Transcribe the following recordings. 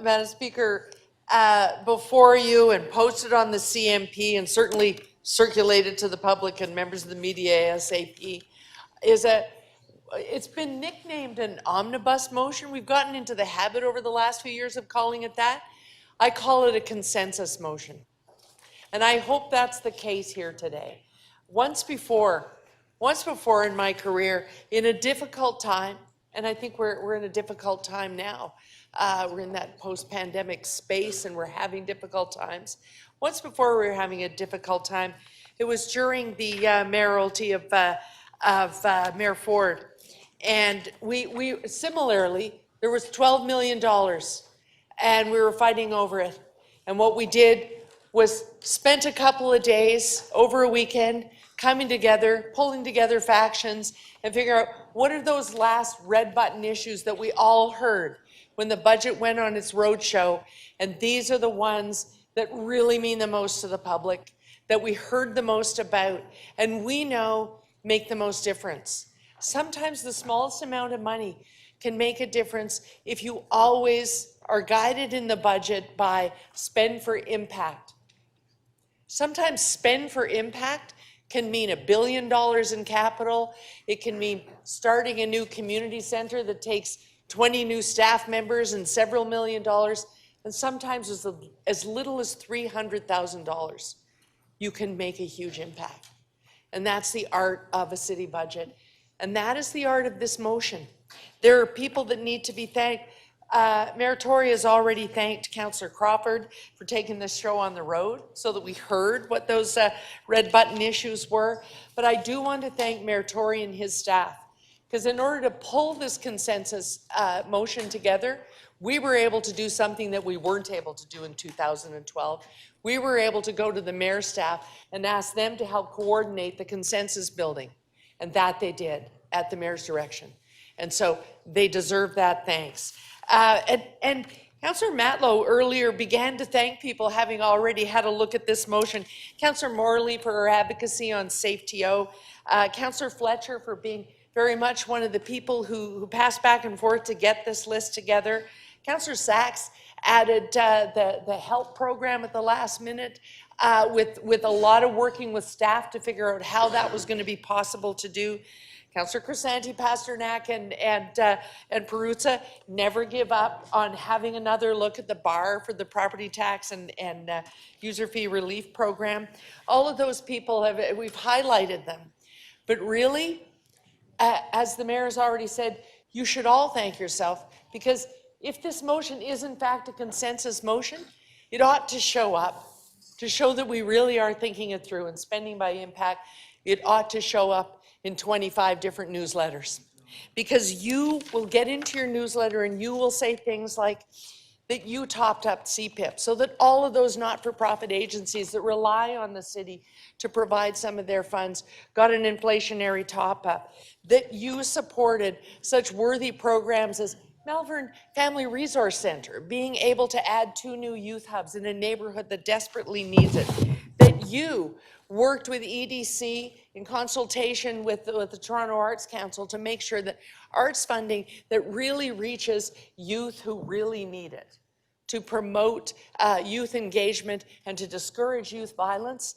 Madam Speaker, before you and posted on the CMP and certainly circulated to the public and members of the media ASAP, is it's been nicknamed an omnibus motion. We've gotten into the habit over the last few years of calling it that. I call it a consensus motion. And I hope that's the case here today. Once before in my career, in a difficult time, and I think we're in a difficult time now. We're in that post-pandemic space and we're having difficult times. Once before we were having a difficult time. It was during the mayoralty of Mayor Ford. And we similarly, there was $12 million and we were fighting over it. And what we did was spent a couple of days over a weekend coming together, pulling together factions and figure out what are those last red button issues that we all heard when the budget went on its roadshow. And these are the ones that really mean the most to the public, that we heard the most about, and we know make the most difference. Sometimes the smallest amount of money can make a difference if you always are guided in the budget by spend for impact. Sometimes spend for impact can mean $1 billion in capital. It can mean starting a new community center that takes 20 new staff members and several $1 million. And sometimes as little as $300,000, you can make a huge impact. And that's the art of a city budget. And that is the art of this motion. There are people that need to be thanked. Mayor Tory has already thanked Councillor Crawford for taking this show on the road so that we heard what those red button issues were. But I do want to thank Mayor Tory and his staff, because in order to pull this consensus motion together, we were able to do something that we weren't able to do in 2012. We were able to go to the mayor's staff and ask them to help coordinate the consensus building. And that they did at the mayor's direction. And so they deserve that thanks. And Councillor Matlow earlier began to thank people having already had a look at this motion. Councillor Morley for her advocacy on SafeTO. Councillor Fletcher for being very much one of the people who passed back and forth to get this list together. Councillor Sachs added the help program at the last minute with a lot of working with staff to figure out how that was going to be possible to do. Councillor Crisanti, Pasternak, and Peruzza never give up on having another look at the bar for the property tax and user fee relief program. All of those people, we've highlighted them. But really, as the mayor has already said, you should all thank yourself, because if this motion is in fact a consensus motion, it ought to show up, to show that we really are thinking it through and spending by impact. It ought to show up in 25 different newsletters, because you will get into your newsletter and you will say things like that you topped up CPIP, so that all of those not-for-profit agencies that rely on the city to provide some of their funds got an inflationary top-up, that you supported such worthy programs as Malvern Family Resource Center, being able to add 2 new youth hubs in a neighborhood that desperately needs it, that you worked with EDC in consultation with the Toronto Arts Council to make sure that arts funding that really reaches youth who really need it, to promote youth engagement and to discourage youth violence,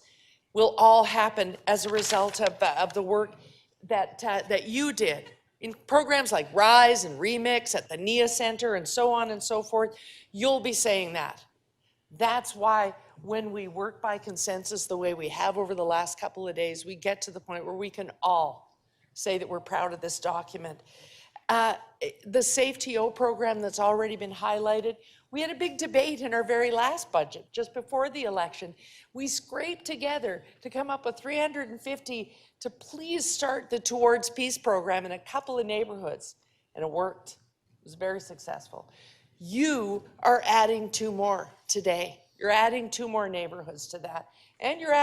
will all happen as a result of the work that you did in programs like RISE and Remix at the NIA Center and so on and so forth. You'll be saying that. That's why when we work by consensus the way we have over the last couple of days, we get to the point where we can all say that we're proud of this document. The SafeTO program that's already been highlighted, we had a big debate in our very last budget just before the election. We scraped together to come up with $350 to please start the Towards Peace program in a couple of neighborhoods, and it worked. It was very successful. You are adding 2 more today. You're adding 2 more neighborhoods to that. And you're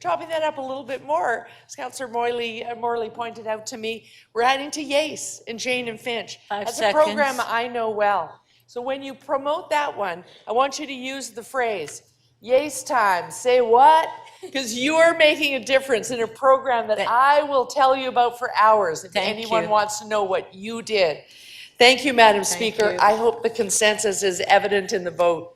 chopping that up a little bit more, as Councillor Morley pointed out to me, we're adding to Yace and Jane and Finch. That's a program I know well. So when you promote that one, I want you to use the phrase, Yace time, say what? Because you are making a difference in a program that I will tell you about for hours if anyone wants to know what you did. Thank you, Madam Speaker. you. I hope the consensus is evident in the vote.